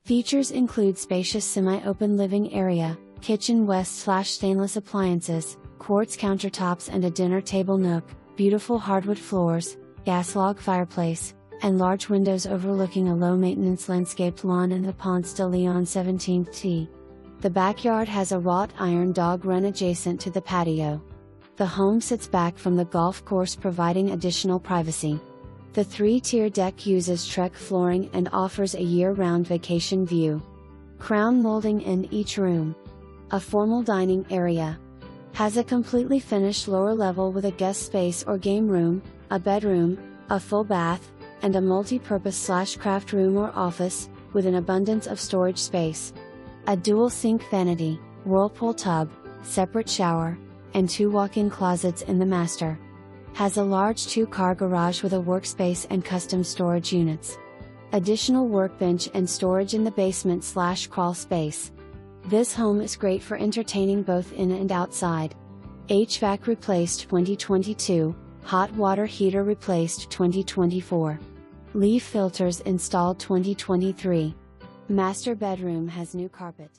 Features include spacious semi-open living area, kitchen west/stainless appliances, quartz countertops and a dinner table nook, beautiful hardwood floors, gas log fireplace, and large windows overlooking a low-maintenance landscaped lawn in the Ponce de Leon 17th tee. The backyard has a wrought iron dog run adjacent to the patio. The home sits back from the golf course, providing additional privacy. The 3-tier deck uses Trek flooring and offers a year-round vacation view. Crown molding in each room. A formal dining area. Has a completely finished lower level with a guest space or game room, a bedroom, a full bath, and a multi-purpose/craft room or office, with an abundance of storage space. A dual sink vanity, whirlpool tub, separate shower, and 2 walk-in closets in the master. Has a large 2-car garage with a workspace and custom storage units. Additional workbench and storage in the basement/crawl space. This home is great for entertaining both in and outside. HVAC replaced 2022, hot water heater replaced 2024. Leaf filters installed 2023. Master bedroom has new carpet.